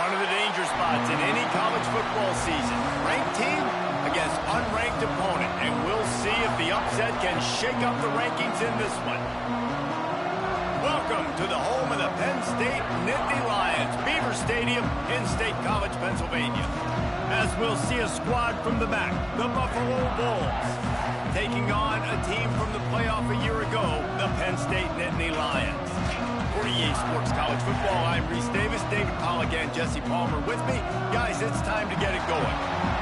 One of the danger spots in any college football season. Ranked team against unranked opponent. And we'll see if the upset can shake up the rankings in this one. Welcome to the home of the Penn State Nittany Lions, Beaver Stadium in State College, Pennsylvania. As we'll see a squad from the back, the Buffalo Bulls, taking on a team from the playoff a year ago, the Penn State Nittany Lions. For EA Sports College Football, I'm Reese Davis, David Pollack, and Jesse Palmer with me. Guys, it's time to get it going.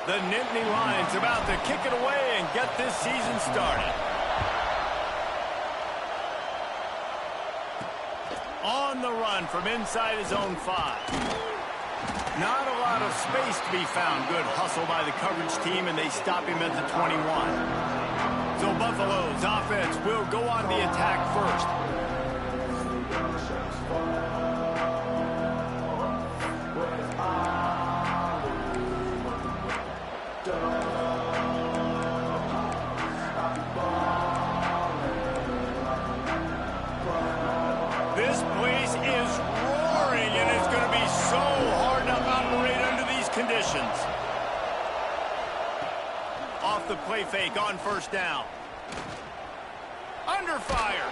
The Nittany Lions about to kick it away and get this season started. On the run from inside his own 5. Not a lot of space to be found. Good hustle by the coverage team, and they stop him at the 21. So Buffalo's offense will go on the attack first. This place is roaring, and it's going to be so hard to operate under these conditions. Off the play fake on first down. Under fire.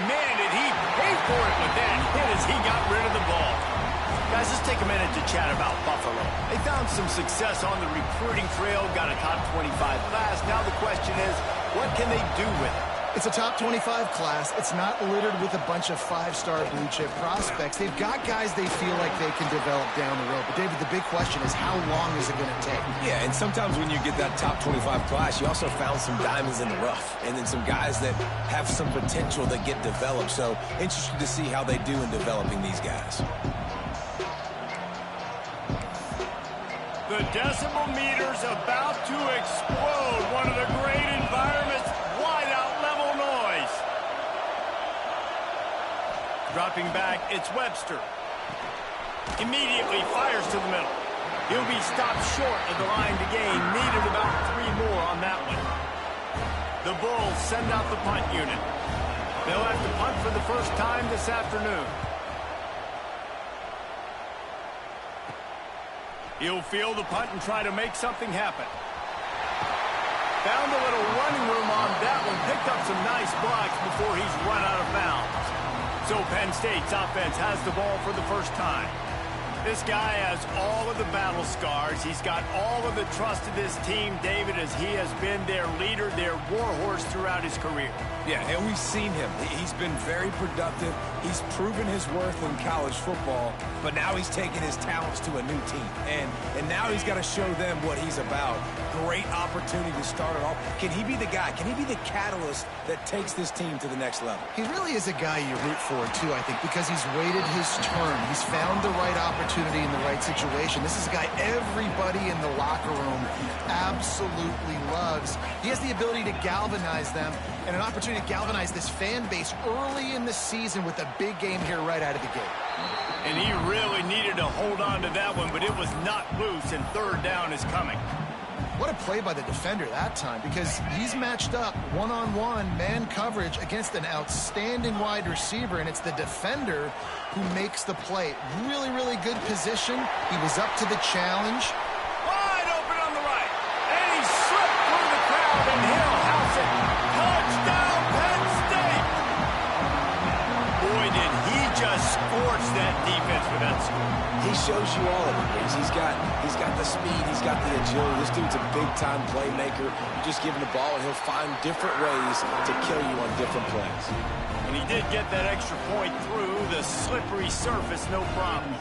Man, did he pay for it with that hit as he got rid of the ball. Guys, let's take a minute to chat about Buffalo. They found some success on the recruiting trail, got a top 25 class. Now the question is, what can they do with it? It's a top 25 class. It's not littered with a bunch of 5-star blue-chip prospects. They've got guys they feel like they can develop down the road. But, David, the big question is, how long is it going to take? Yeah, and sometimes when you get that top 25 class, you also found some diamonds in the rough. And then some guys that have some potential that get developed. So, interested to see how they do in developing these guys. The decibel meter's about to explode. One of the great environments, wide-out level noise. Dropping back, it's Webster. Immediately fires to the middle. He'll be stopped short of the line to gain. Needed about 3 more on that one. The Bulls send out the punt unit. They'll have to punt for the first time this afternoon. He'll field the punt and try to make something happen. Found a little running room on that one. Picked up some nice blocks before he's run out of bounds. So Penn State's offense has the ball for the first time. This guy has all of the battle scars. He's got all of the trust of this team, David, as he has been their leader, their warhorse throughout his career. Yeah, and we've seen him. He's been very productive. He's proven his worth in college football, but now he's taking his talents to a new team. And now he's got to show them what he's about. Great opportunity to start it off. Can he be the guy? Can he be the catalyst that takes this team to the next level? He really is a guy you root for, too, I think, because he's waited his turn. He's found the right opportunity in the right situation. This is a guy everybody in the locker room absolutely loves. He has the ability to galvanize them and an opportunity to galvanize this fan base early in the season with a big game here right out of the gate. And he really needed to hold on to that one, but it was not loose, and third down is coming. What a play by the defender that time, because he's matched up one-on-one man coverage against an outstanding wide receiver, and it's the defender who makes the play. Really, really good position. He was up to the challenge. Wide open on the right, and he slipped through the crowd, and he'll house it. Touchdown, Penn State! Boy, did he just scorch that defense with that score. He shows you all of it, Reese. He's got the speed, he's got the agility. This dude's a big-time playmaker. You just give him the ball, and he'll find different ways to kill you on different plays. And he did get that extra point through the slippery surface, no problem.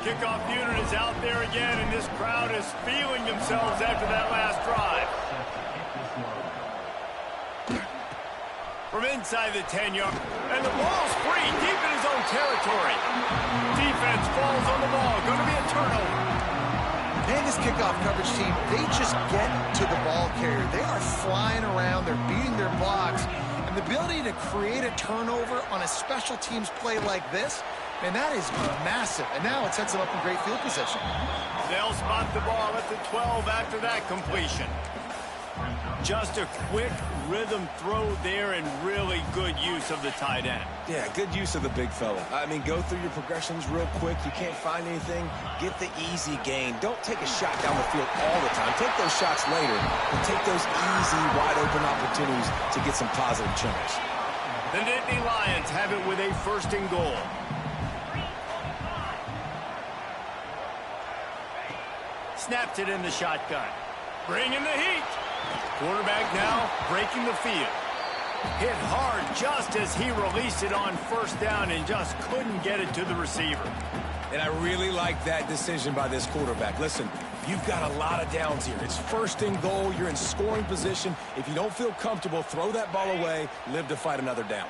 Kickoff unit is out there again, and this crowd is feeling themselves after that last drive. From inside the 10-yard, and the ball's free, deep in his own territory. Defense falls on the ball, going to be a turnover. Man, this kickoff coverage team, they just get to the ball carrier. They are flying around. They're beating their blocks. And the ability to create a turnover on a special teams play like this, man, that is massive. And now it sets them up in great field position. They'll spot the ball at the 12 after that completion. Just a quick rhythm throw there and really good use of the tight end. Yeah, good use of the big fella. I mean, go through your progressions real quick. You can't find anything. Get the easy gain. Don't take a shot down the field all the time. Take those shots later, but take those easy, wide-open opportunities to get some positive chunks. The Nittany Lions have it with a 1st and goal. Snaps it in the shotgun. Bringing the heat. Quarterback now breaking the field. Hit hard just as he released it on 1st down and just couldn't get it to the receiver. And I really like that decision by this quarterback. Listen, you've got a lot of downs here. It's 1st and goal. You're in scoring position. If you don't feel comfortable, throw that ball away. Live to fight another down.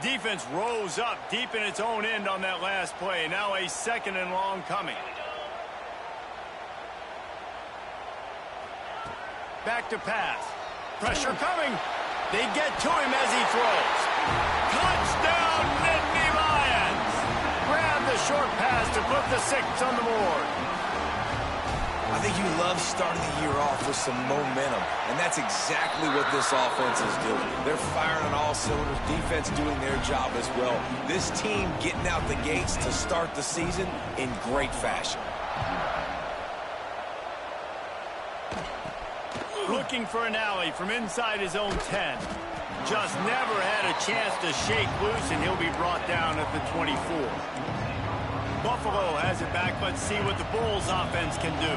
Defense rose up deep in its own end on that last play. Now a 2nd and long coming. Back to pass. Pressure coming. They get to him as he throws. Touchdown, Nittany Lions. Grab the short pass to put the 6 on the board. I think you love starting the year off with some momentum, and that's exactly what this offense is doing. They're firing on all cylinders, defense doing their job as well. This team getting out the gates to start the season in great fashion. Looking for an alley from inside his own 10. Just never had a chance to shake loose, and he'll be brought down at the 24. Buffalo has it back. Let's see what the Bulls offense can do.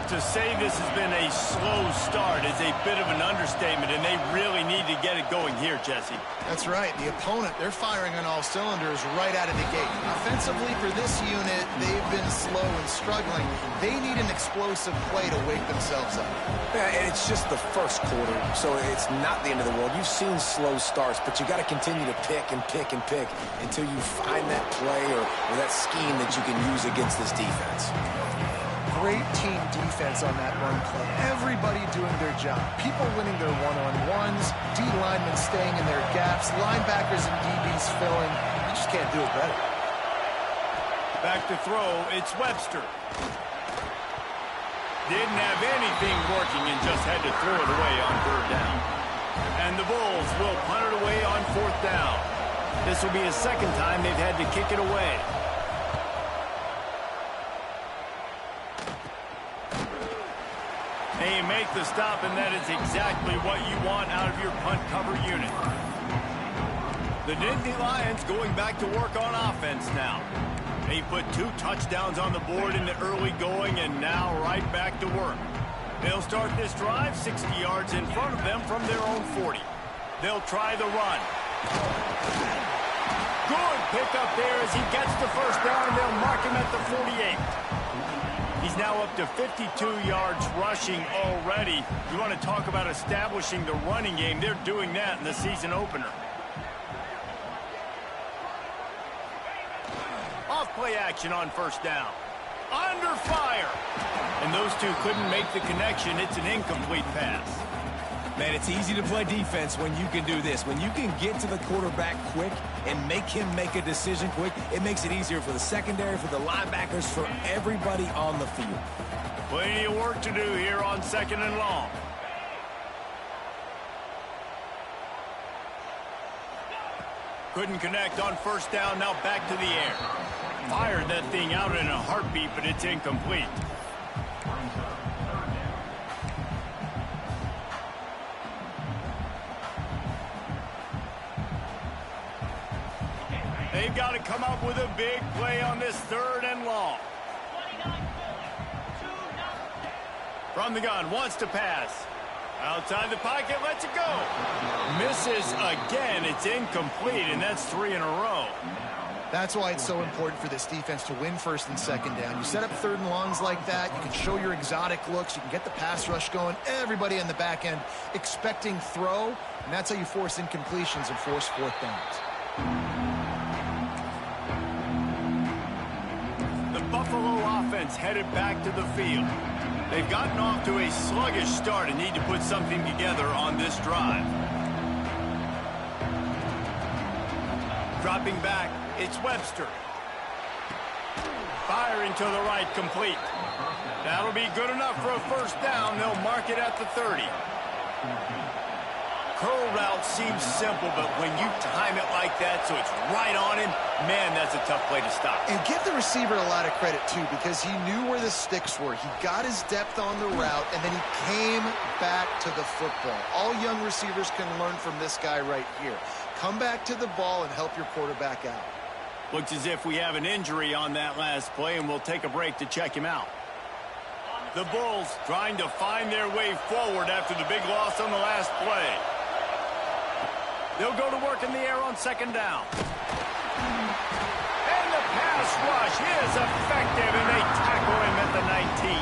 To say this has been a slow start is a bit of an understatement, and they really need to get it going here, Jesse. That's right. The opponent, they're firing on all cylinders right out of the gate. Offensively, for this unit, they've been slow and struggling. They need an explosive play to wake themselves up. Yeah, and it's just the 1st quarter, so it's not the end of the world. You've seen slow starts, but you got to continue to pick and pick and pick until you find that play or that scheme that you can use against this defense. Great team defense on that run play. Everybody doing their job. People winning their one-on-ones, D linemen staying in their gaps, linebackers and DBs filling. You just can't do it better. Back to throw, it's Webster. Didn't have anything working and just had to throw it away on 3rd down. And the Bulls will punt it away on 4th down. This will be a 2nd time they've had to kick it away. They make the stop, and that is exactly what you want out of your punt cover unit. The Nittany Lions going back to work on offense now. They put 2 touchdowns on the board in the early going, and now right back to work. They'll start this drive 60 yards in front of them from their own 40. They'll try the run. Good pickup there as he gets the 1st down. They'll mark him at the 48. He's now up to 52 yards rushing already. You want to talk about establishing the running game. They're doing that in the season opener. Off play action on 1st down. Under fire. And those two couldn't make the connection. It's an incomplete pass. Man, it's easy to play defense when you can do this. When you can get to the quarterback quick and make him make a decision quick, it makes it easier for the secondary, for the linebackers, for everybody on the field. Plenty of work to do here on 2nd and long. Couldn't connect on 1st down, now back to the air. Fired that thing out in a heartbeat, but it's incomplete. They've got to come up with a big play on this 3rd and long. From the gun, wants to pass. Outside the pocket, lets it go. Misses again. It's incomplete, and that's 3 in a row. That's why it's so important for this defense to win 1st and 2nd down. You set up 3rd and longs like that. You can show your exotic looks. You can get the pass rush going. Everybody on the back end expecting throw, and that's how you force incompletions and force 4th downs. The Buffalo offense headed back to the field. They've gotten off to a sluggish start and need to put something together on this drive. Dropping back, it's Webster. Firing to the right, complete. That'll be good enough for a first down. They'll mark it at the 30. Curl route seems simple, but when you time it like that so it's right on him, man, that's a tough play to stop. And give the receiver a lot of credit, too, because he knew where the sticks were. He got his depth on the route, and then he came back to the football. All young receivers can learn from this guy right here. Come back to the ball and help your quarterback out. Looks as if we have an injury on that last play, and we'll take a break to check him out. The Bulls trying to find their way forward after the big loss on the last play. They'll go to work in the air on second down. And the pass rush is effective, and they tackle him at the 19.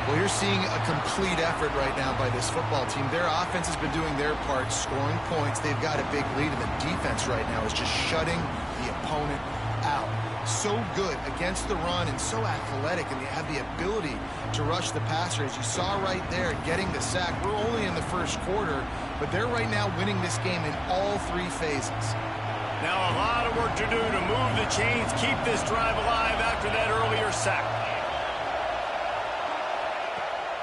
Well, you're seeing a complete effort right now by this football team. Their offense has been doing their part, scoring points. They've got a big lead, and the defense right now is just shutting the opponent out. So good against the run and so athletic, and they have the ability to rush the passer. As you saw right there, getting the sack. We're only in the first quarter, but they're right now winning this game in all three phases. Now a lot of work to do to move the chains, keep this drive alive after that earlier sack.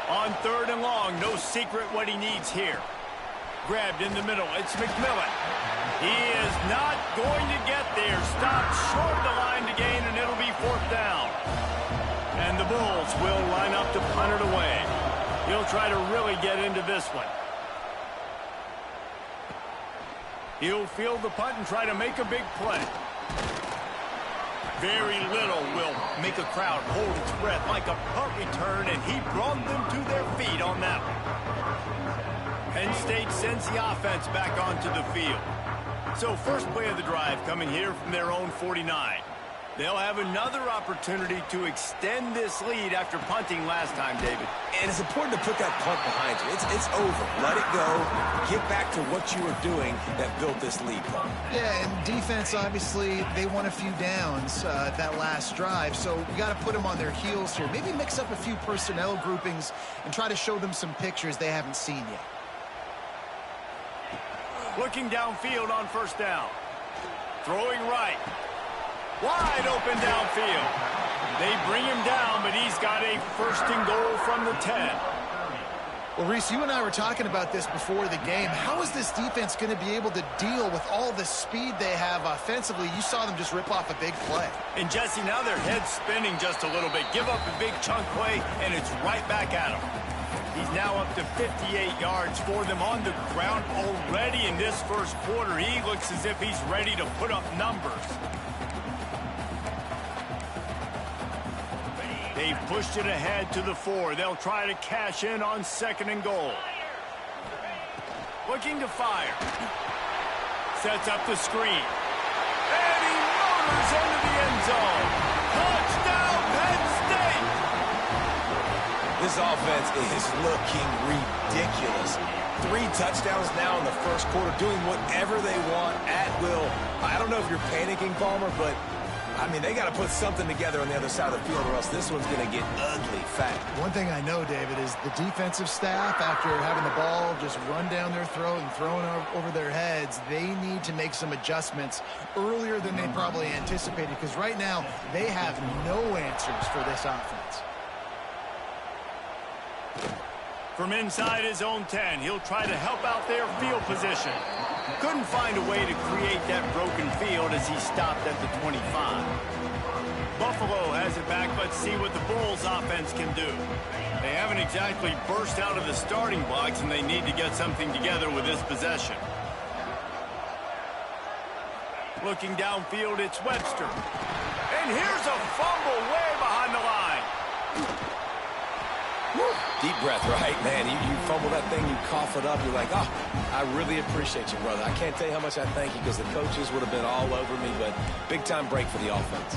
On third and long, no secret what he needs here. Grabbed in the middle, it's McMillan. He is not going to get there. Stopped short of the line to gain, and it'll be fourth down. And the Bulls will line up to punt it away. He'll try to really get into this one. He'll field the punt and try to make a big play. Very little will make a crowd hold its breath like a punt return, and he brought them to their feet on that one. Penn State sends the offense back onto the field. So first play of the drive coming here from their own 49. They'll have another opportunity to extend this lead after punting last time, David. And it's important to put that punt behind you. It's over. Let it go. Get back to what you were doing that built this lead, Paul. Yeah, and defense, obviously, they won a few downs that last drive, so we got to put them on their heels here. Maybe mix up a few personnel groupings and try to show them some pictures they haven't seen yet. Looking downfield on first down. Throwing right. Wide open downfield. They bring him down, but he's got a first and goal from the 10. Well, Reese, you and I were talking about this before the game. How is this defense going to be able to deal with all the speed they have offensively? You saw them just rip off a big play. And, Jesse, now their head's spinning just a little bit. Give up a big chunk play, and it's right back at him. He's now up to 58 yards for them on the ground already in this first quarter. He looks as if he's ready to put up numbers. They've pushed it ahead to the 4. They'll try to cash in on second and goal. Looking to fire. Sets up the screen. And he motors into the end zone. Touchdown, Penn State! This offense is looking ridiculous. 3 touchdowns now in the first quarter, doing whatever they want at will. I don't know if you're panicking, Palmer, but I mean, they got to put something together on the other side of the field, or else this one's going to get ugly fast. One thing I know, David, is the defensive staff, after having the ball just run down their throat and thrown over their heads, they need to make some adjustments earlier than they probably anticipated, because right now they have no answers for this offense. From inside his own 10, he'll try to help out their field position. Couldn't find a way to create that broken field as he stopped at the 25. Buffalo has it back. Let's see what the Bulls offense can do. They haven't exactly burst out of the starting blocks, and they need to get something together with this possession. Looking downfield, it's Webster. And here's a fumble way behind the line. Deep breath, right, man? You fumble that thing, you cough it up, you're like, oh, I really appreciate you, brother. I can't tell you how much I thank you, because the coaches would have been all over me, but big-time break for the offense.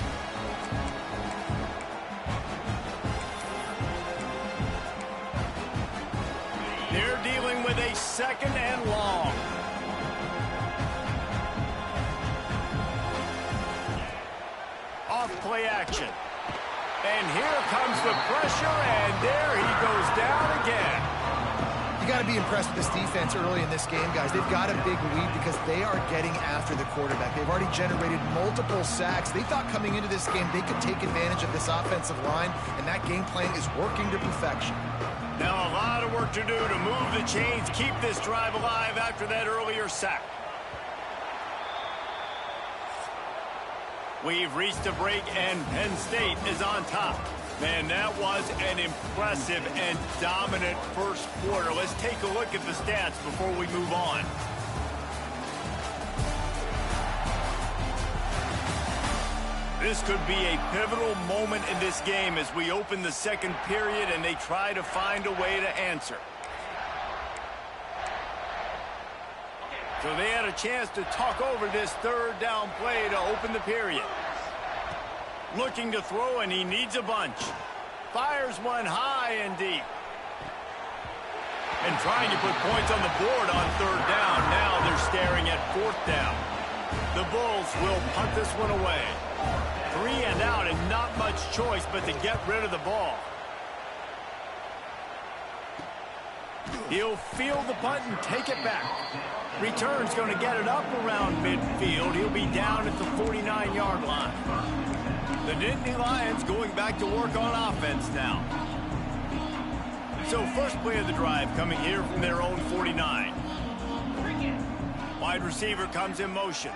They're dealing with a second and long. Off play action. And here comes the pressure, and there he goes down again. You got to be impressed with this defense early in this game, guys. They've got a big lead because they are getting after the quarterback. They've already generated multiple sacks. They thought coming into this game they could take advantage of this offensive line, and that game plan is working to perfection. Now a lot of work to do to move the chains, keep this drive alive after that earlier sack. We've reached a break, and Penn State is on top. Man, that was an impressive and dominant first quarter. Let's take a look at the stats before we move on. This could be a pivotal moment in this game as we open the second period and they try to find a way to answer. So they had a chance to talk over this third down play to open the period. Looking to throw, and he needs a bunch. Fires one high and deep. And trying to put points on the board on third down. Now they're staring at fourth down. The Bulls will punt this one away. 3 and out, and not much choice but to get rid of the ball. He'll field the punt and take it back. Return's going to get it up around midfield. He'll be down at the 49-yard line. The Nittany Lions going back to work on offense now. So first play of the drive coming here from their own 49. Wide receiver comes in motion.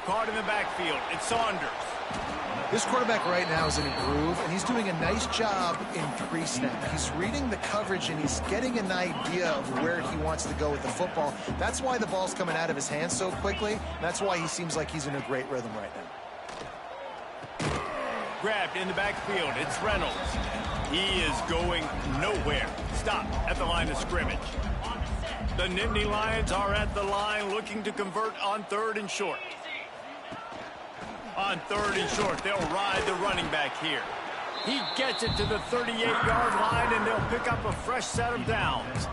Caught in the backfield. It's Saunders. This quarterback right now is in a groove, and he's doing a nice job in pre-snap. He's reading the coverage, and he's getting an idea of where he wants to go with the football. That's why the ball's coming out of his hands so quickly. That's why he seems like he's in a great rhythm right now. Grabbed in the backfield. It's Reynolds. He is going nowhere. Stop at the line of scrimmage. The Nittany Lions are at the line looking to convert on third and short. On third and short, they'll ride the running back here. He gets it to the 38-yard line, and they'll pick up a fresh set of downs.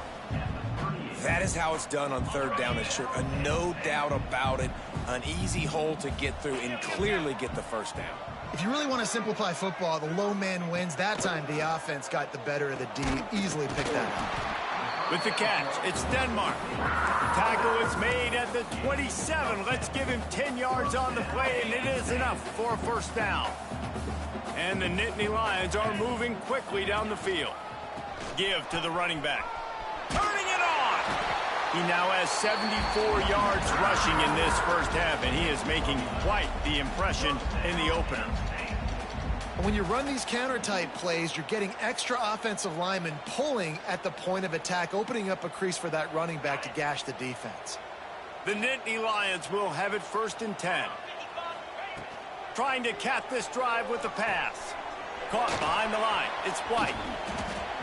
That is how it's done on third down and short. No doubt about it. An easy hole to get through and clearly get the first down. If you really want to simplify football, the low man wins. That time the offense got the better of the D. Easily picked that up. With the catch, it's Denmark. Tackle is made at the 27. Let's give him 10 yards on the play, and it is enough for a first down. And the Nittany Lions are moving quickly down the field. Give to the running back. Turning it on! He now has 74 yards rushing in this first half, and he is making quite the impression in the opener. When you run these counter-type plays, you're getting extra offensive linemen pulling at the point of attack, opening up a crease for that running back to gash the defense. The Nittany Lions will have it first and 10. Trying to cap this drive with the pass. Caught behind the line. It's White.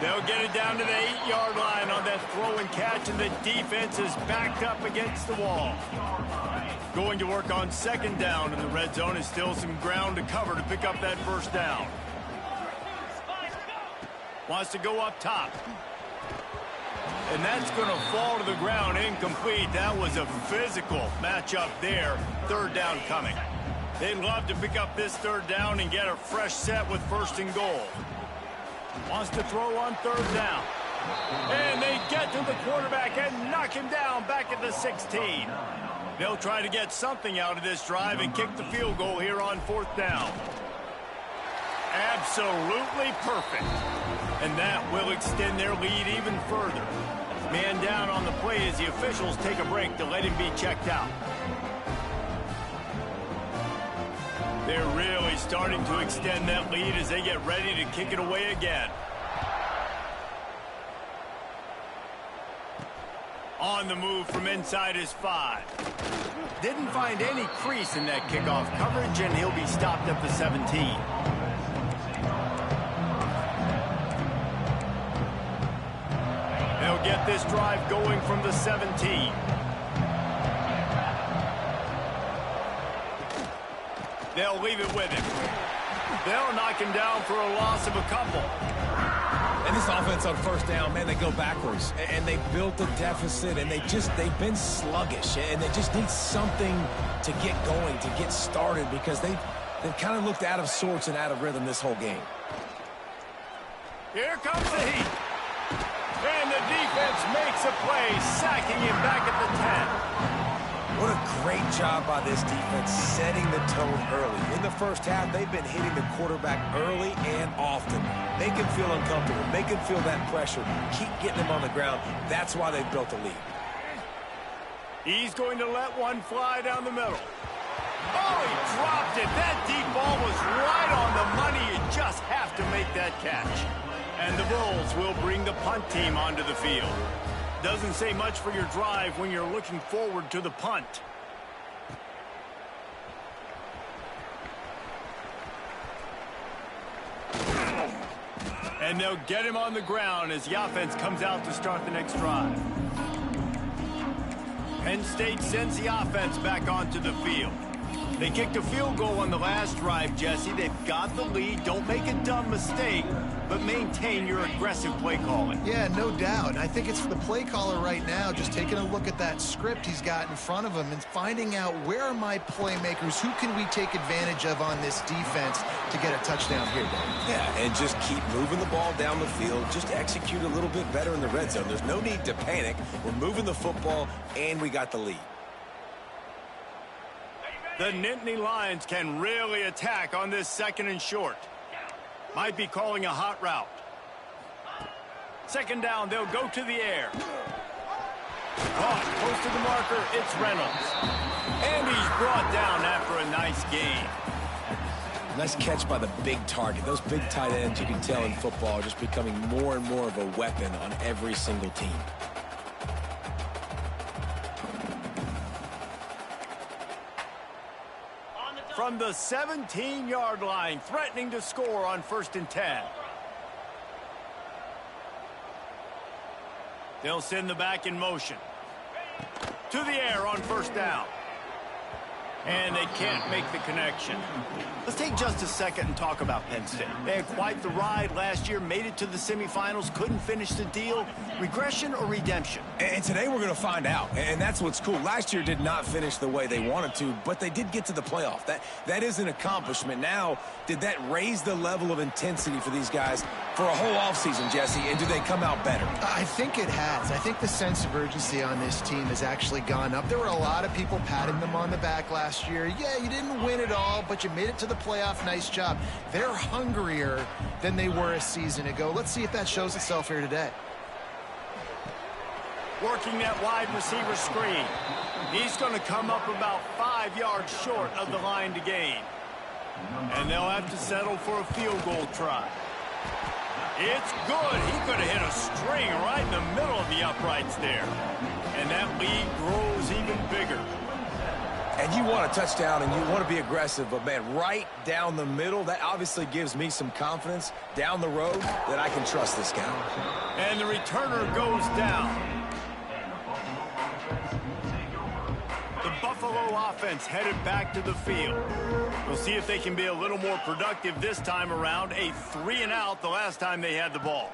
They'll get it down to the 8-yard line on that throw and catch, and the defense is backed up against the wall. Going to work on second down, and the red zone is still some ground to cover to pick up that first down. Wants to go up top. And that's going to fall to the ground incomplete. That was a physical matchup there. Third down coming. They'd love to pick up this third down and get a fresh set with first and goal. Wants to throw on third down. And they get to the quarterback and knock him down back at the 16. They'll try to get something out of this drive and kick the field goal here on fourth down. Absolutely perfect. And that will extend their lead even further. Man down on the play as the officials take a break to let him be checked out. They're really starting to extend that lead as they get ready to kick it away again. On the move from inside his 5. Didn't find any crease in that kickoff coverage, and he'll be stopped at the 17. They'll get this drive going from the 17. They'll leave it with him. They'll knock him down for a loss of a couple. And this offense on first down, man, they go backwards. And they built a deficit, and they've been sluggish. And they just need something to get going, to get started, because They've kind of looked out of sorts and out of rhythm this whole game. Here comes the heat. And the defense makes a play, sacking him back at the 10. What a great job by this defense setting the tone early. In the first half, they've been hitting the quarterback early and often. Make him feel uncomfortable. Make him feel that pressure. Keep getting him on the ground. That's why they've built a lead. He's going to let one fly down the middle. Oh, he dropped it. That deep ball was right on the money. You just have to make that catch. And the Bulls will bring the punt team onto the field. Doesn't say much for your drive when you're looking forward to the punt. And they'll get him on the ground as the offense comes out to start the next drive. Penn State sends the offense back onto the field. They kicked a field goal on the last drive, Jesse. They've got the lead. Don't make a dumb mistake, but maintain your aggressive play calling. Yeah, no doubt. I think it's for the play caller right now, just taking a look at that script he's got in front of him and finding out where are my playmakers, who can we take advantage of on this defense to get a touchdown here, Dave. Yeah, and just keep moving the ball down the field. Just execute a little bit better in the red zone. There's no need to panic. We're moving the football, and we got the lead. The Nittany Lions can really attack on this 2nd and short. Might be calling a hot route. 2nd down, they'll go to the air. Caught close to the marker, it's Reynolds. And he's brought down after a nice gain. Nice catch by the big target. Those big tight ends, you can tell in football, are just becoming more and more of a weapon on every single team. From the 17-yard line, threatening to score on 1st and 10. They'll send the back in motion. To the air on 1st down. And they can't make the connection. Let's take just a second and talk about Penn State. They had quite the ride last year, made it to the semifinals, couldn't finish the deal. Regression or redemption? And today we're going to find out, and that's what's cool. Last year did not finish the way they wanted to, but they did get to the playoff. That is an accomplishment. Now, did that raise the level of intensity for these guys for a whole offseason, Jesse, and do they come out better? I think it has. I think the sense of urgency on this team has actually gone up. There were a lot of people patting them on the back last year. Yeah, you didn't win it all, but you made it to the playoff. Nice job. They're hungrier than they were a season ago. Let's see if that shows itself here today. Working that wide receiver screen. He's going to come up about 5 yards short of the line to gain. And they'll have to settle for a field goal try. It's good. He could have hit a string right in the middle of the uprights there. And that lead grows even bigger. And you want a touchdown and you want to be aggressive, but, man, right down the middle, that obviously gives me some confidence down the road that I can trust this guy. And the returner goes down. The Buffalo offense headed back to the field. We'll see if they can be a little more productive this time around. A 3-and-out the last time they had the ball.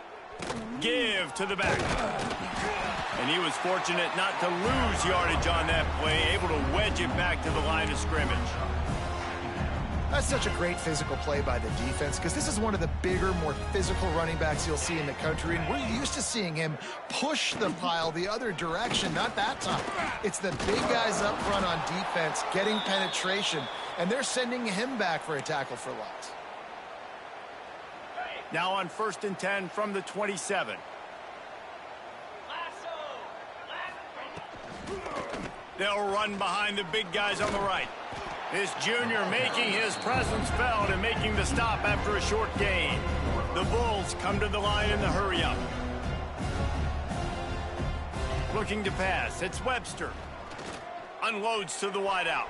Give to the back. And he was fortunate not to lose yardage on that play, able to wedge it back to the line of scrimmage. That's such a great physical play by the defense because this is one of the bigger, more physical running backs you'll see in the country, and we're used to seeing him push the pile the other direction. Not that time. It's the big guys up front on defense getting penetration, and they're sending him back for a tackle for loss. Now on 1st and 10 from the 27. They'll run behind the big guys on the right. This junior making his presence felt and making the stop after a short gain. The Bulls come to the line in the hurry-up. Looking to pass. It's Webster. Unloads to the wideout.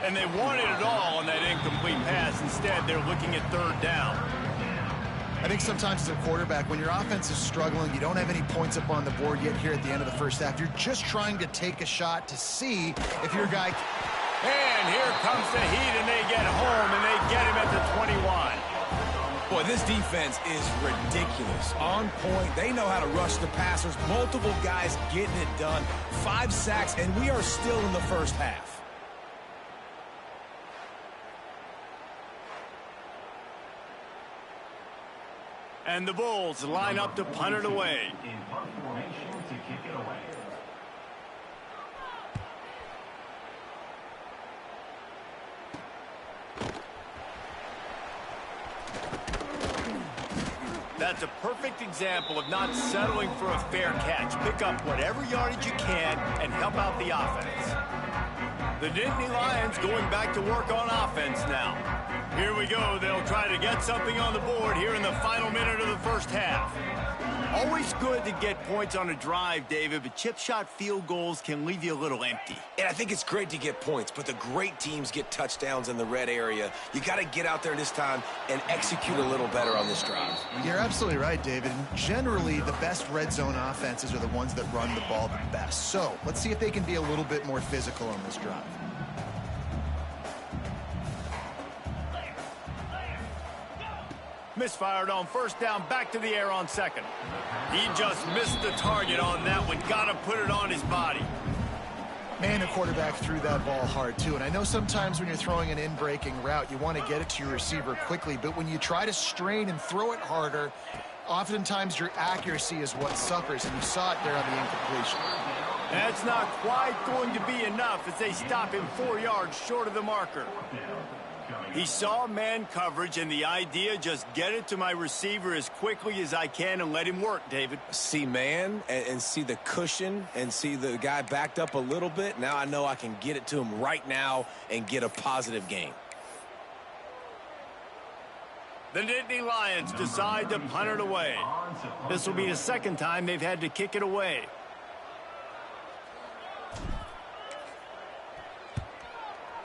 And they wanted it all on that incomplete pass. Instead, they're looking at 3rd down. I think sometimes as a quarterback, when your offense is struggling, you don't have any points up on the board yet here at the end of the first half. You're just trying to take a shot to see if your guy... And here comes the heat, and they get home, and they get him at the 21. Boy, this defense is ridiculous. On point. They know how to rush the passers. Multiple guys getting it done. 5 sacks, and we are still in the first half. And the Bulls line up to punt it away. In punt formation to kick it away. That's a perfect example of not settling for a fair catch. Pick up whatever yardage you can and help out the offense. The Nittany Lions going back to work on offense now. Here we go. They'll try to get something on the board here in the final minute of the first half. Always good to get points on a drive, David, but chip shot field goals can leave you a little empty. And I think it's great to get points, but the great teams get touchdowns in the red area. You got to get out there this time and execute a little better on this drive. You're absolutely right, David. Generally, the best red zone offenses are the ones that run the ball the best. So let's see if they can be a little bit more physical on this drive. Misfired on first down, back to the air on second. He just missed the target on that one. Got to put it on his body. Man, the quarterback threw that ball hard, too. And I know sometimes when you're throwing an in-breaking route, you want to get it to your receiver quickly. But when you try to strain and throw it harder, oftentimes your accuracy is what suffers. And you saw it there on the incompletion. That's not quite going to be enough as they stop him 4 yards short of the marker. He saw man coverage, and the idea, just get it to my receiver as quickly as I can and let him work, David. See man and see the cushion and see the guy backed up a little bit. Now I know I can get it to him right now and get a positive gain. The Nittany Lions decide to punt it away. This will be the second time they've had to kick it away.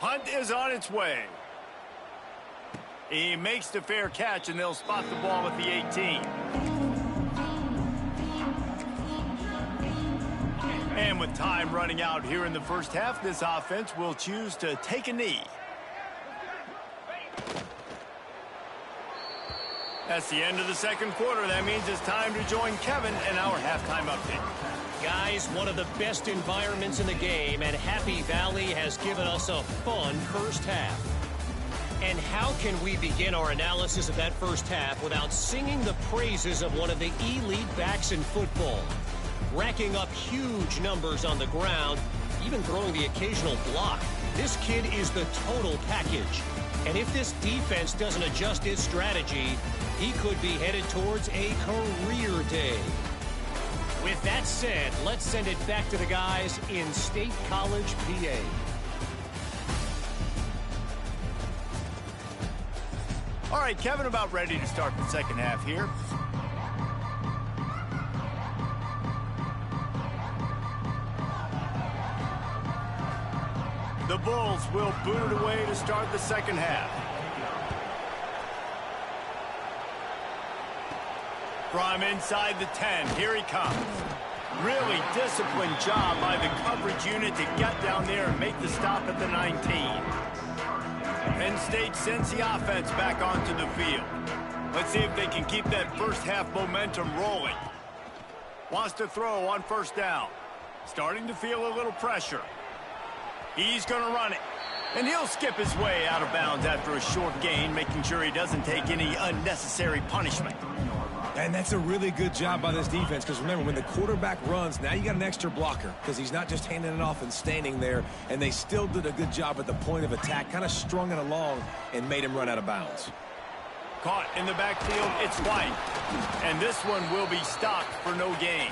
Punt is on its way. He makes the fair catch, and they'll spot the ball at the 18. And with time running out here in the first half, this offense will choose to take a knee. That's the end of the second quarter. That means it's time to join Kevin in our halftime update. Guys, one of the best environments in the game, and Happy Valley has given us a fun first half. And how can we begin our analysis of that first half without singing the praises of one of the elite backs in football? Racking up huge numbers on the ground, even throwing the occasional block. This kid is the total package. And if this defense doesn't adjust its strategy, he could be headed towards a career day. With that said, let's send it back to the guys in State College, PA. All right, Kevin, about ready to start the second half here. The Bulls will boot it away to start the second half. From inside the 10, here he comes. Really disciplined job by the coverage unit to get down there and make the stop at the 19. Penn State sends the offense back onto the field. Let's see if they can keep that first half momentum rolling. Wants to throw on first down. Starting to feel a little pressure. He's going to run it. And he'll skip his way out of bounds after a short gain, making sure he doesn't take any unnecessary punishment. And that's a really good job by this defense, because remember, when the quarterback runs, now you got an extra blocker, because he's not just handing it off and standing there, and they still did a good job at the point of attack, kind of strung it along and made him run out of bounds. Caught in the backfield, it's White. And this one will be stopped for no gain.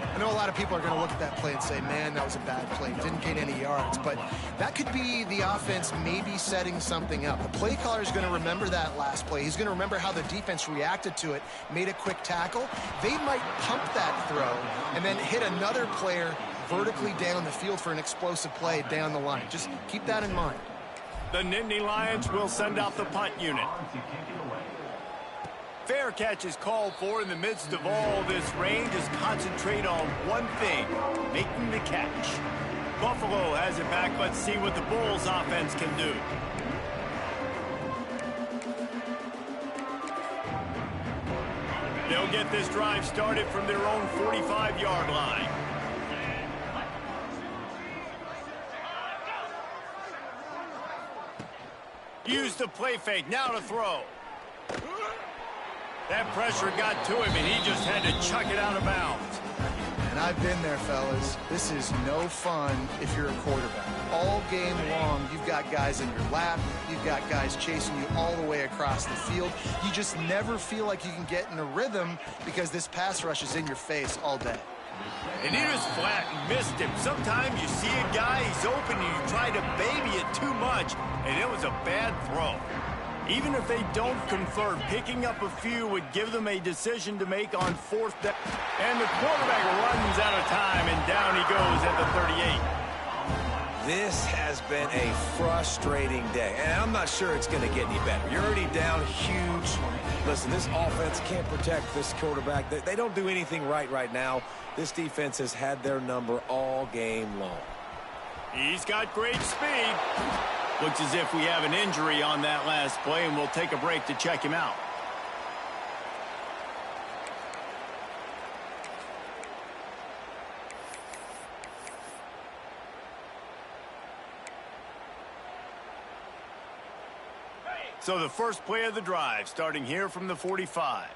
I know a lot of people are going to look at that play and say, man, that was a bad play. Didn't gain any yards. But that could be the offense maybe setting something up. The play caller is going to remember that last play. He's going to remember how the defense reacted to it, made a quick tackle. They might pump that throw and then hit another player vertically down the field for an explosive play down the line. Just keep that in mind. The Nittany Lions will send out the punt unit. Fair catch is called for. In the midst of all this rain, just concentrate on one thing, making the catch. Buffalo has it back. Let's see what the Bulls offense can do. They'll get this drive started from their own 45-yard line. Use the play fake, now to throw. That pressure got to him, and he just had to chuck it out of bounds. And I've been there, fellas. This is no fun if you're a quarterback. All game long, you've got guys in your lap. You've got guys chasing you all the way across the field. You just never feel like you can get in a rhythm because this pass rush is in your face all day. And he just flat and missed him. Sometimes you see a guy, he's open, and you try to baby it too much, and it was a bad throw. Even if they don't convert, picking up a few would give them a decision to make on fourth down. And the quarterback runs out of time, and down he goes at the 38. This has been a frustrating day, and I'm not sure it's going to get any better. You're already down huge. Listen, this offense can't protect this quarterback. They don't do anything right now. This defense has had their number all game long. He's got great speed. Looks as if we have an injury on that last play, and we'll take a break to check him out. So the first play of the drive, starting here from the 45.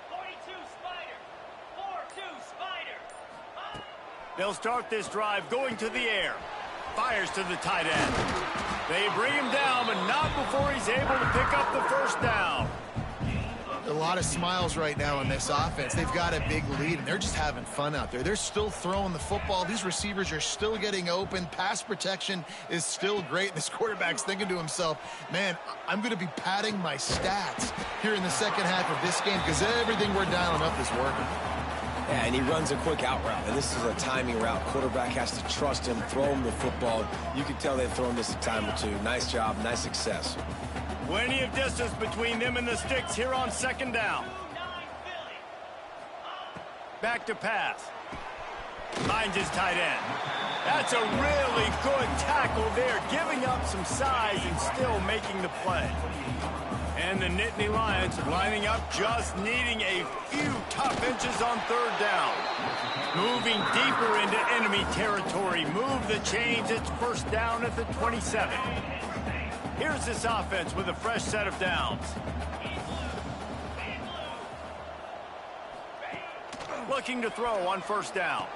42 Spider. 4-2 Spider. They'll start this drive going to the air. Fires to the tight end. They bring him down, but not before he's able to pick up the first down. A lot of smiles right now in this offense. They've got a big lead, and they're just having fun out there. They're still throwing the football. These receivers are still getting open. Pass protection is still great. This quarterback's thinking to himself, man, I'm going to be padding my stats here in the second half of this game because everything we're dialing up is working. Yeah, and he runs a quick out route, and this is a timing route. Quarterback has to trust him, throw him the football. You can tell they've thrown this a time or two. Nice job, nice success. Plenty of distance between them and the sticks here on second down. Back to pass. Finds his tight end. That's a really good tackle there, giving up some size and still making the play. And the Nittany Lions lining up, just needing a few tough inches on third down. Moving deeper into enemy territory. Move the chains. It's first down at the 27. Here's this offense with a fresh set of downs. Looking to throw on first down.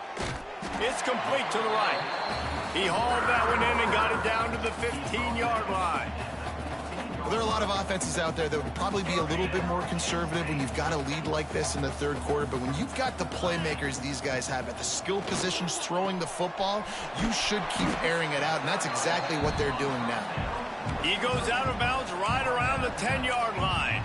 It's complete to the right. He hauled that one in and got it down to the 15-yard line. Well, there are a lot of offenses out there that would probably be a little bit more conservative when you've got a lead like this in the third quarter. But when you've got the playmakers these guys have at the skill positions throwing the football, you should keep airing it out. And that's exactly what they're doing now. He goes out of bounds right around the 10-yard line.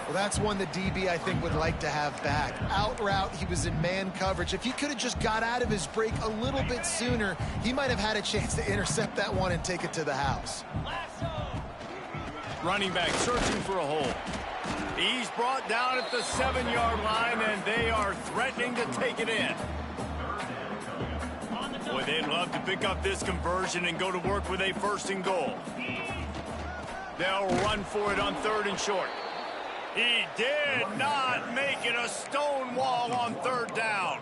Well, that's one the DB, I think, would like to have back. Out route, he was in man coverage. If he could have just got out of his break a little bit sooner, he might have had a chance to intercept that one and take it to the house. Running back searching for a hole. He's brought down at the 7-yard line, and they are threatening to take it in. Boy, they'd love to pick up this conversion and go to work with a first and goal. They'll run for it on third and short. He did not make it a stone wall on third down.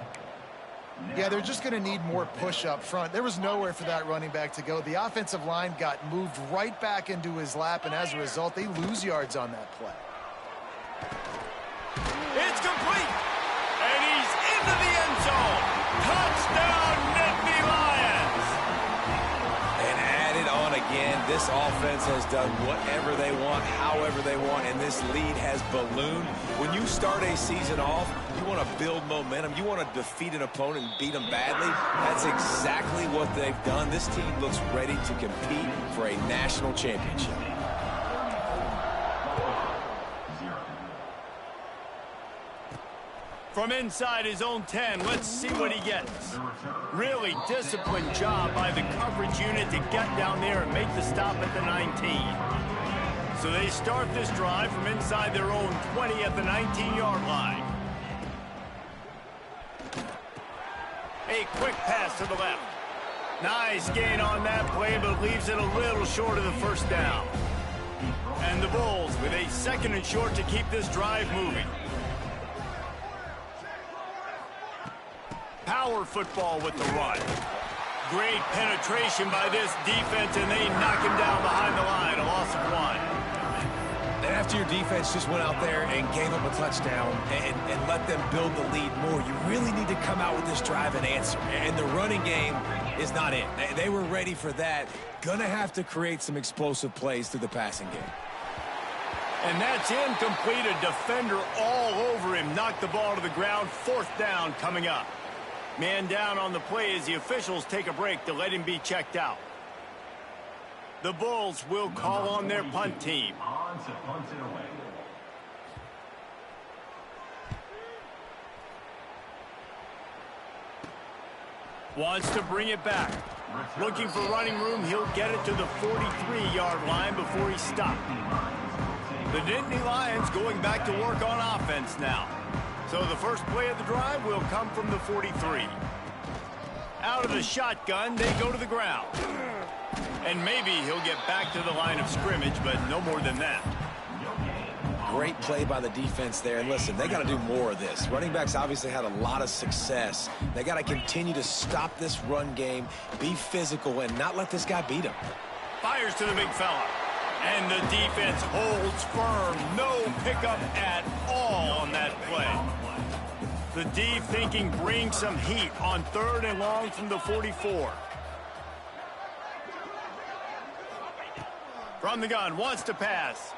Yeah, they're just going to need more push up front. There was nowhere for that running back to go. The offensive line got moved right back into his lap, and as a result, they lose yards on that play. It's complete, and he's into the end zone. Touchdown, Nittany Lions. And added on again, this offense has done whatever they want, however they want, and this lead has ballooned. When you start a season off, you want to build momentum. You want to defeat an opponent and beat them badly. That's exactly what they've done. This team looks ready to compete for a national championship. From inside his own 10, let's see what he gets. Really disciplined job by the coverage unit to get down there and make the stop at the 19. So they start this drive from inside their own 20 at the 19-yard line. A quick pass to the left. Nice gain on that play, but leaves it a little short of the first down. And the Bulls with a second and short to keep this drive moving. Power football with the run. Great penetration by this defense, and they knock him down behind the line. A loss of 1. That after your defense just went out there and gave up a touchdown and let them build the lead more, you really need to come out with this drive and answer. And the running game is not it. They were ready for that. Gonna have to create some explosive plays through the passing game. And that's incomplete. A defender all over him. Knocked the ball to the ground. 4th down coming up. Man down on the play as the officials take a break to let him be checked out. The Bulls will call on their punt team. On to punt it away. Wants to bring it back. Looking for running room. He'll get it to the 43-yard line before he's stopped. The Nittany Lions going back to work on offense now. So the first play of the drive will come from the 43. Out of the shotgun, they go to the ground. And maybe he'll get back to the line of scrimmage, but no more than that. Great play by the defense there. And listen, they got to do more of this. Running backs obviously had a lot of success. They got to continue to stop this run game, be physical, and not let this guy beat him. Fires to the big fella. And the defense holds firm. No pickup at all on that play. The D thinking bring some heat on 3rd and long from the 44. From the gun, wants to pass.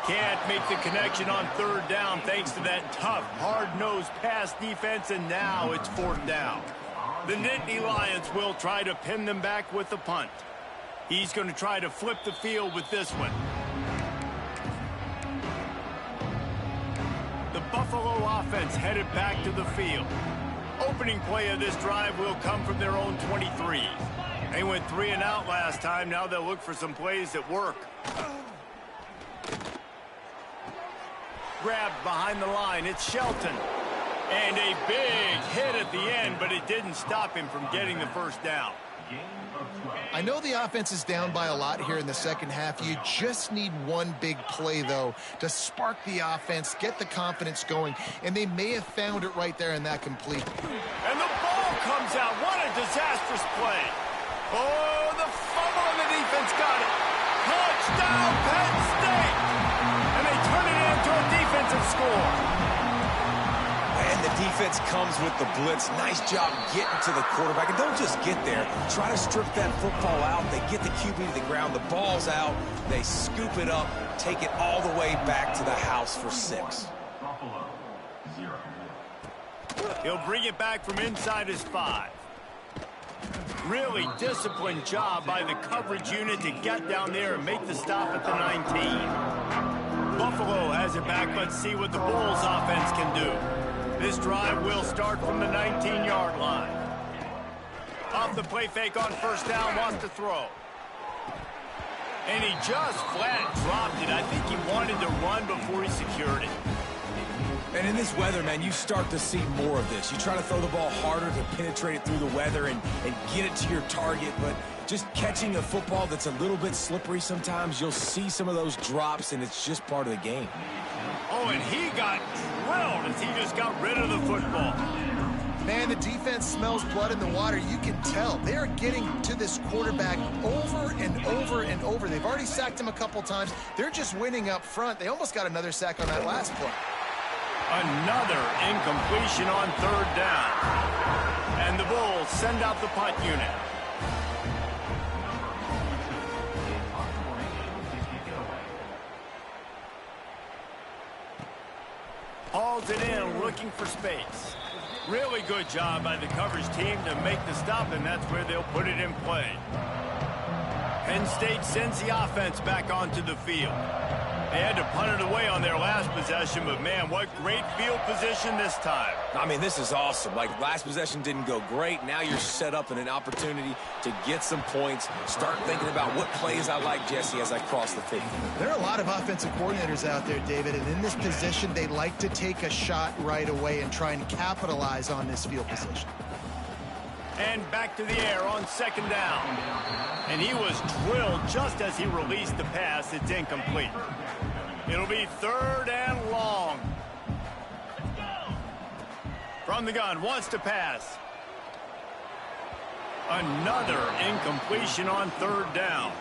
Can't make the connection on 3rd down thanks to that tough, hard-nosed pass defense, and now it's 4th down. The Nittany Lions will try to pin them back with the punt. He's going to try to flip the field with this one. The Buffalo offense headed back to the field. Opening play of this drive will come from their own 23. They went 3 and out last time. Now they'll look for some plays that work. Grabbed behind the line. It's Shelton. And a big hit at the end, but it didn't stop him from getting the first down. I know the offense is down by a lot here in the second half. You just need one big play, though, to spark the offense, get the confidence going, and they may have found it right there in that complete. And the ball comes out. What a disastrous play. Oh, the fumble, and the defense got it. Touchdown, Penn State! And they turn it into a defensive score. And the defense comes with the blitz. Nice job getting to the quarterback. And don't just get there. Try to strip that football out. They get the QB to the ground. The ball's out. They scoop it up, take it all the way back to the house for 6. Buffalo, 0. He'll bring it back from inside his 5. Really disciplined job by the coverage unit to get down there and make the stop at the 19. Buffalo has it back. Let's see what the Bulls offense can do. This drive will start from the 19-yard line. Off the play fake on 1st down, wants to throw. And he just flat dropped it. I think he wanted to run before he secured it. And in this weather, man, you start to see more of this. You try to throw the ball harder to penetrate it through the weather and get it to your target, but just catching a football that's a little bit slippery sometimes, you'll see some of those drops, and it's just part of the game. Oh, and he got drilled as he just got rid of the football. Man, the defense smells blood in the water. You can tell. They are getting to this quarterback over and over and over. They've already sacked him a couple times. They're just winning up front. They almost got another sack on that last play. Another incompletion on 3rd down. And the Bulls send out the punt unit. Hauls it in, looking for space. Really good job by the coverage team to make the stop, and that's where they'll put it in play. Penn State sends the offense back onto the field. They had to punt it away on their last possession, but man, what great field position this time. I mean, this is awesome. Like, last possession didn't go great. Now you're set up in an opportunity to get some points. Start thinking about what plays I like, Jesse, as I cross the 50. There are a lot of offensive coordinators out there, David, and in this position, they like to take a shot right away and try and capitalize on this field position. And back to the air on 2nd down. And he was drilled just as he released the pass. It's incomplete. It'll be 3rd and long. From the gun, wants to pass. Another incompletion on third down.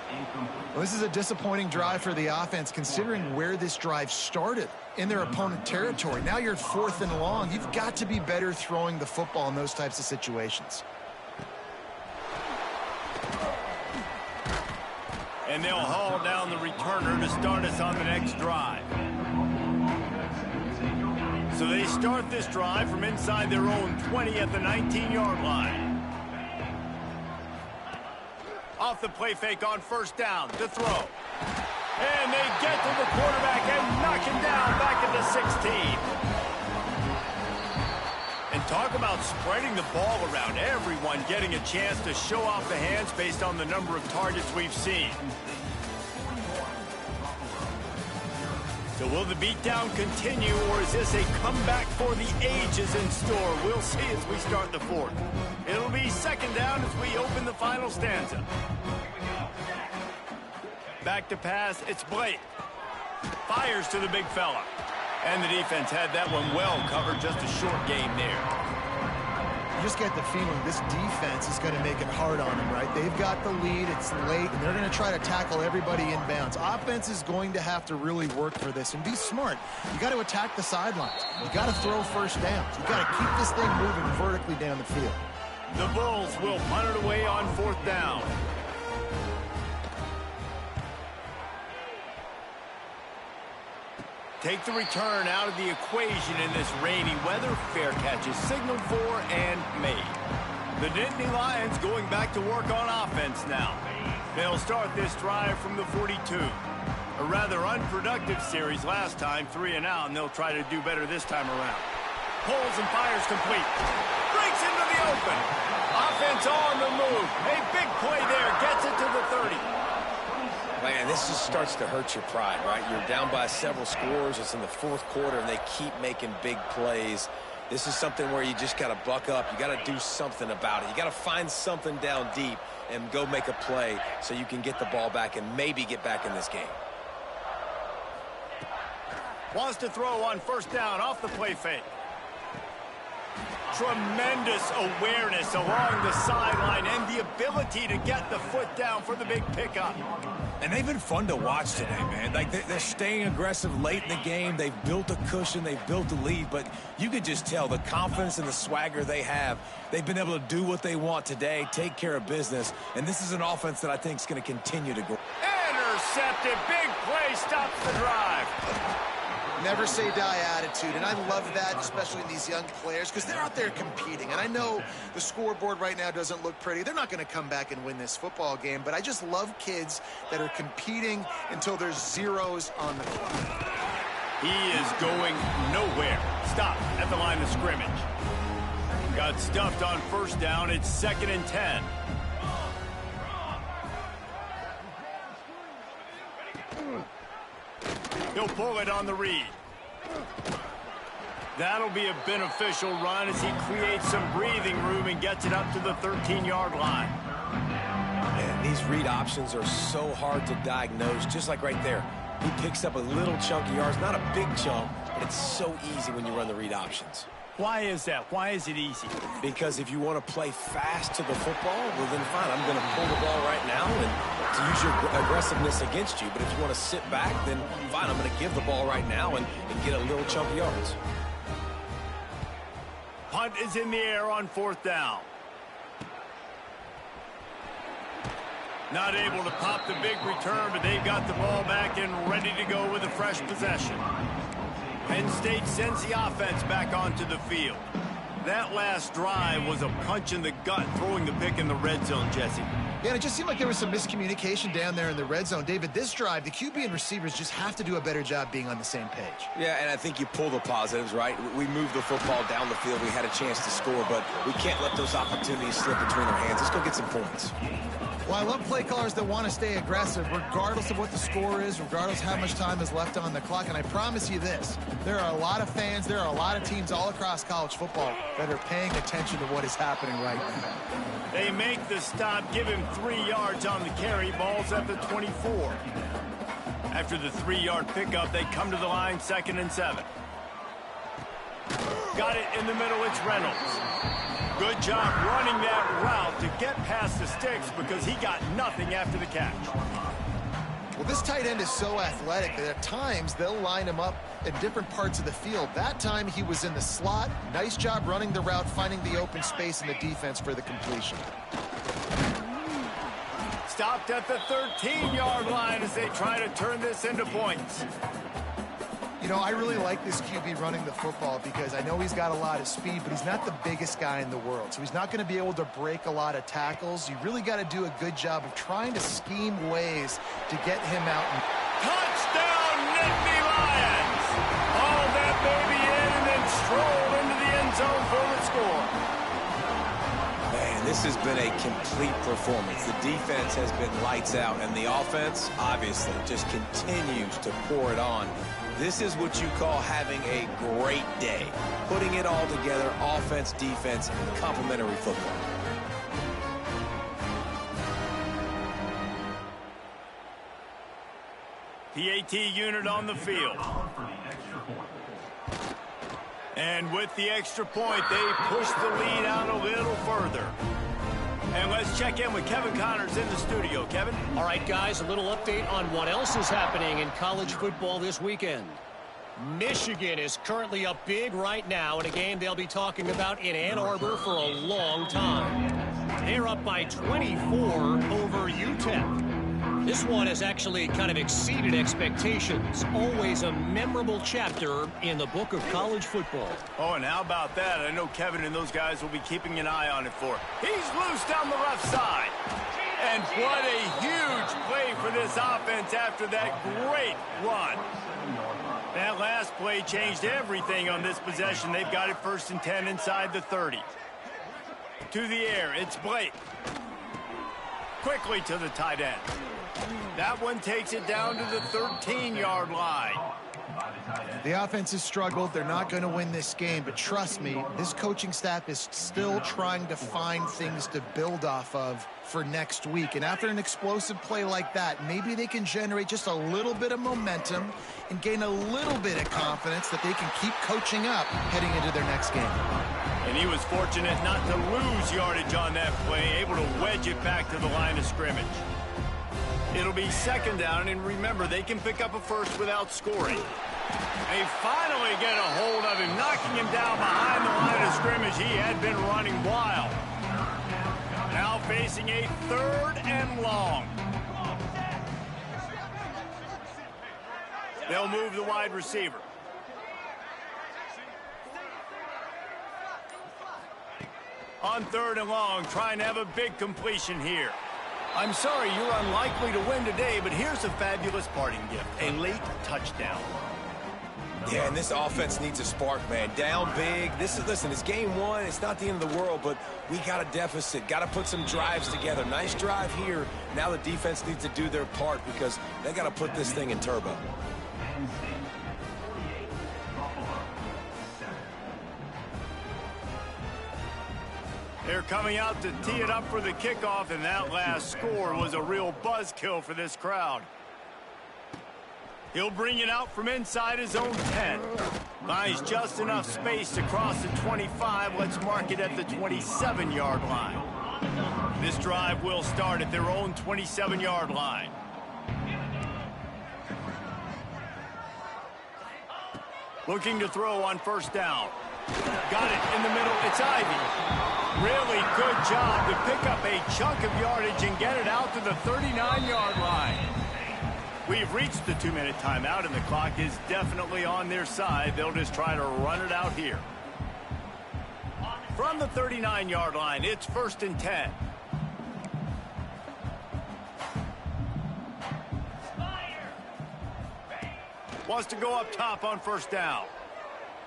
Well, this is a disappointing drive for the offense, considering where this drive started in their opponent territory. Now you're 4th and long. You've got to be better throwing the football in those types of situations. And they'll haul down the returner to start us on the next drive. So they start this drive from inside their own 20 at the 19-yard line. Off the play fake on first down to throw. And they get to the quarterback and knock him down back at the 16. And talk about spreading the ball around. Everyone getting a chance to show off the hands based on the number of targets we've seen. So will the beatdown continue, or is this a comeback for the ages in store? We'll see as we start the 4th. It'll be second down as we open the final stanza. Back to pass, it's Blake. Fires to the big fella. And the defense had that one well covered, just a short game there. You just get the feeling this defense is going to make it hard on them, right? They've got the lead, it's late, and they're going to try to tackle everybody inbounds. Offense is going to have to really work for this and be smart. You got to attack the sidelines. You got to throw first downs. You got to keep this thing moving vertically down the field. The Bulls will punt it away on 4th down. Take the return out of the equation in this rainy weather. Fair catch is signaled for and made. The Nittany Lions going back to work on offense now. They'll start this drive from the 42. A rather unproductive series last time, 3 and out, and they'll try to do better this time around. Pulls and fires complete. Breaks into the open. Offense on the move. A big play there. Gets it to the 30. Man, this just starts to hurt your pride, right? You're down by several scores. It's in the 4th quarter, and they keep making big plays. This is something where you just got to buck up. You got to do something about it. You got to find something down deep and go make a play so you can get the ball back and maybe get back in this game. Wants to throw on first down off the play fake. Tremendous awareness along the sideline and the ability to get the foot down for the big pickup. And they've been fun to watch today, man. Like, they're staying aggressive late in the game. They've built a cushion. They've built a lead. But you could just tell the confidence and the swagger they have. They've been able to do what they want today, take care of business. And this is an offense that I think is going to continue to grow. Intercepted. Big play stops the drive. Never say die attitude, and I love that, especially in these young players, because they're out there competing. And I know the scoreboard right now doesn't look pretty. They're not going to come back and win this football game, but I just love kids that are competing until there's zeros on the clock. He is going nowhere. Stop at the line of scrimmage. Got stuffed on first down. It's 2nd and 10. He'll pull it on the read. That'll be a beneficial run as he creates some breathing room and gets it up to the 13-yard line. And these read options are so hard to diagnose, just like right there. He picks up a little chunk of yards, not a big chunk, but it's so easy when you run the read options. Why is that? Why is it easy? Because if you want to play fast to the football, well, then fine, I'm going to pull the ball right now and to use your aggressiveness against you. But if you want to sit back, then fine, I'm going to give the ball right now and get a little chunk of yards. Punt is in the air on 4th down. Not able to pop the big return, but they've got the ball back and ready to go with a fresh possession. Penn State sends the offense back onto the field. That last drive was a punch in the gut, throwing the pick in the red zone, Jesse. Yeah, and it just seemed like there was some miscommunication down there in the red zone. David, this drive, the QB and receivers just have to do a better job being on the same page. Yeah, and I think you pull the positives, right? We moved the football down the field. We had a chance to score, but we can't let those opportunities slip between our hands. Let's go get some points. Well, I love play callers that want to stay aggressive regardless of what the score is, regardless how much time is left on the clock. And I promise you this, there are a lot of fans, there are a lot of teams all across college football that are paying attention to what is happening right now. They make the stop, give him 3 yards on the carry. Ball's at the 24. After the 3-yard pickup, they come to the line, 2nd and 7. Got it in the middle, it's Reynolds. Good job running that route to get past the sticks because he got nothing after the catch. Well, this tight end is so athletic that at times they'll line him up in different parts of the field. That time he was in the slot. Nice job running the route, finding the open space in the defense for the completion. Stopped at the 13-yard line as they try to turn this into points. You know, I really like this QB running the football because I know he's got a lot of speed, but he's not the biggest guy in the world. So he's not going to be able to break a lot of tackles. You really got to do a good job of trying to scheme ways to get him out. Touchdown, Nittany Lions! Haul that baby in and then stroll into the end zone for the score. Man, this has been a complete performance. The defense has been lights out, and the offense, obviously, just continues to pour it on. This is what you call having a great day. Putting it all together, offense, defense, complementary football. PAT unit on the field. And with the extra point, they push the lead out a little further. And let's check in with Kevin Connors in the studio. Kevin? All right, guys, a little update on what else is happening in college football this weekend. Michigan is currently up big right now in a game they'll be talking about in Ann Arbor for a long time. They're up by 24 over UTEP. This one has actually kind of exceeded expectations. Always a memorable chapter in the book of college football. Oh, and how about that? I know Kevin and those guys will be keeping an eye on it for. He's loose down the left side. And what a huge play for this offense after that great run. That last play changed everything on this possession. They've got it 1st and 10 inside the 30. To the air, it's Blake. Quickly to the tight end. That one takes it down to the 13-yard line. The offense has struggled. They're not going to win this game, but trust me, this coaching staff is still trying to find things to build off of for next week. And after an explosive play like that, maybe they can generate just a little bit of momentum and gain a little bit of confidence that they can keep coaching up heading into their next game. And he was fortunate not to lose yardage on that play, able to wedge it back to the line of scrimmage. It'll be 2nd down, and remember, they can pick up a first without scoring. They finally get a hold of him, knocking him down behind the line of scrimmage. He had been running wild. Now facing a 3rd and long. They'll move the wide receiver. On 3rd and long, trying to have a big completion here. I'm sorry, you're unlikely to win today, but here's a fabulous parting gift, a late touchdown. Yeah, and this offense needs a spark, man. Down big. Listen, it's game 1. It's not the end of the world, but we got a deficit. Got to put some drives together. Nice drive here. Now the defense needs to do their part because they got to put this thing in turbo. They're coming out to tee it up for the kickoff, and that last score was a real buzzkill for this crowd. He'll bring it out from inside his own 10. Finds just enough space to cross the 25. Let's mark it at the 27-yard line. This drive will start at their own 27-yard line. Looking to throw on 1st down. Got it in the middle. It's Ivy. Really good job to pick up a chunk of yardage and get it out to the 39-yard line. We've reached the 2-minute timeout, and the clock is definitely on their side. They'll just try to run it out here. From the 39-yard line, it's 1st and 10. Wants to go up top on 1st down.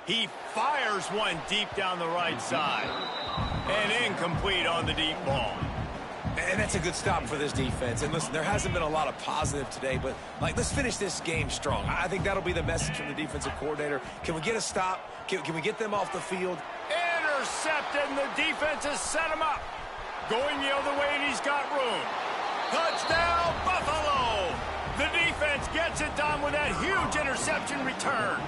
He fires one deep down the right side. And incomplete on the deep ball. And that's a good stop for this defense. And listen, there hasn't been a lot of positive today, but let's finish this game strong. I think that'll be the message from the defensive coordinator. Can we get a stop? Can we get them off the field? Intercepted, and the defense has set him up. Going the other way, and he's got room. Touchdown, Buffalo! The defense gets it done with that huge interception return.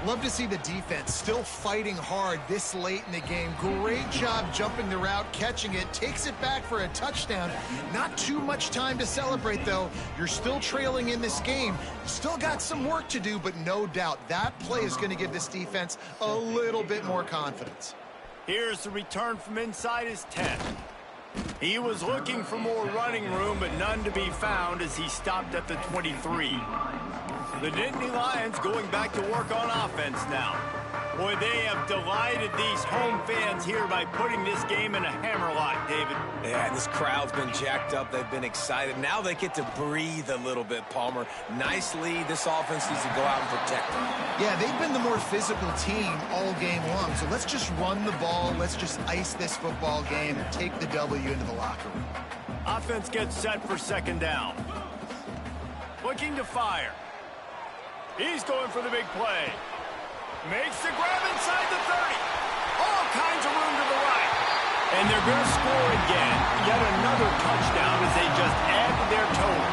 Love to see the defense still fighting hard this late in the game. Great job jumping the route, catching it, takes it back for a touchdown. Not too much time to celebrate, though. You're still trailing in this game. Still got some work to do, but no doubt that play is going to give this defense a little bit more confidence. Here's the return from inside his 10. He was looking for more running room, but none to be found as he stopped at the 23. The Nittany Lions going back to work on offense now. Boy, they have delighted these home fans here by putting this game in a hammerlock, David. Yeah, this crowd's been jacked up. They've been excited. Now they get to breathe a little bit, Palmer. Nice lead. This offense needs to go out and protect them. Yeah, they've been the more physical team all game long. So let's just run the ball. Let's just ice this football game and take the W into the locker room. Offense gets set for second down. Looking to fire. He's going for the big play. Makes the grab inside the 30. All kinds of room to the right. And they're going to score again. Yet another touchdown as they just add to their total.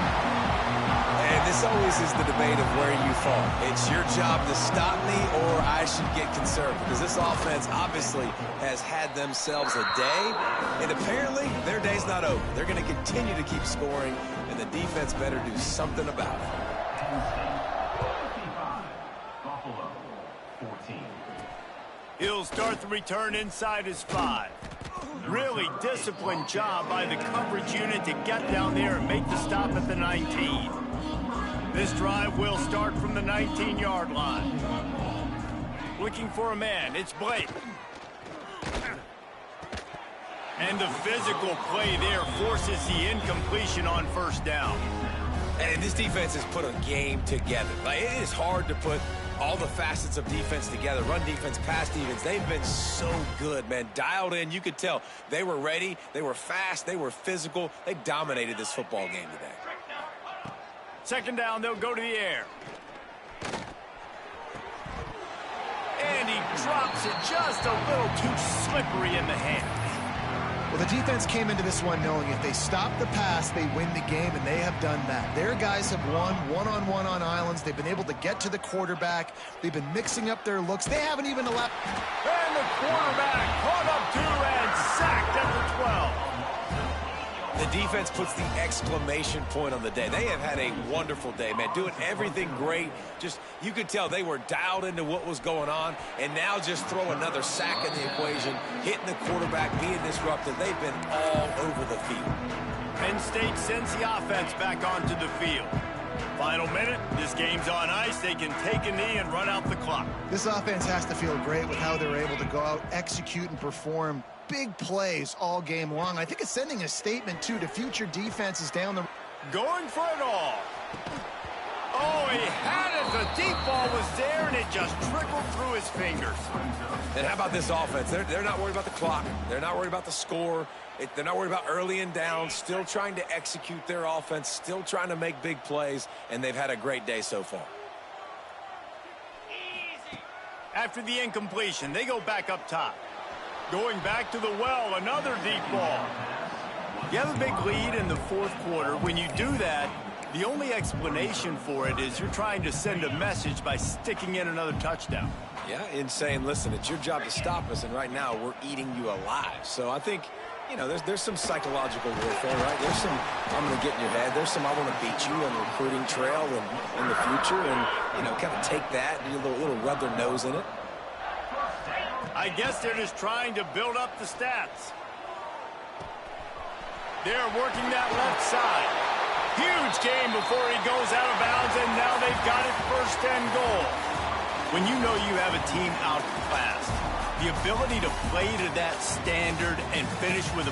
And this always is the debate of where you fall. It's your job to stop me or I should get conservative. Because this offense obviously has had themselves a day. And apparently their day's not over. They're going to continue to keep scoring. And the defense better do something about it. He'll start the return inside his 5. Really disciplined job by the coverage unit to get down there and make the stop at the 19. This drive will start from the 19-yard line. Looking for a man. It's Blake. And the physical play there forces the incompletion on first down. And this defense has put a game together. Like, it is hard to put all the facets of defense together. Run defense, pass defense. They've been so good, man. Dialed in. You could tell they were ready. They were fast. They were physical. They dominated this football game today. Second down, they'll go to the air. And he drops it just a little too slippery in the hand. Well, the defense came into this one knowing if they stop the pass, they win the game, and they have done that. Their guys have won one-on-one on islands. They've been able to get to the quarterback. They've been mixing up their looks. They haven't even allowed... And the quarterback caught up to and sacked at the 12. The defense puts the exclamation point on the day. They have had a wonderful day, man. Doing everything great. Just, you could tell they were dialed into what was going on. And now just throw another sack in the equation. Hitting the quarterback, being disruptive. They've been all over the field. Penn State sends the offense back onto the field. Final minute. This game's on ice. They can take a knee and run out the clock. This offense has to feel great with how they're able to go out, execute, and perform big plays all game long. I think it's sending a statement, too, to future defenses down the... Going for it all. Oh, he had it. The deep ball was there, and it just trickled through his fingers. And how about this offense? They're not worried about the clock. They're not worried about the score. They're not worried about early and down. Still trying to execute their offense. Still trying to make big plays. And they've had a great day so far. After the incompletion, they go back up top. Going back to the well, another deep ball. You have a big lead in the fourth quarter. When you do that, the only explanation for it is you're trying to send a message by sticking in another touchdown. Yeah, in saying, listen, it's your job to stop us, and right now we're eating you alive. So I think, you know, there's some psychological warfare, right? There's some, I'm going to get in your head. There's some, I want to beat you on the recruiting trail and in the future, and, you know, kind of take that and a little rub their nose in it. I guess they're just trying to build up the stats. They're working that left side. Huge game before he goes out of bounds, and now they've got it first and goal. When you know you have a team outclassed, the ability to play to that standard and finish with a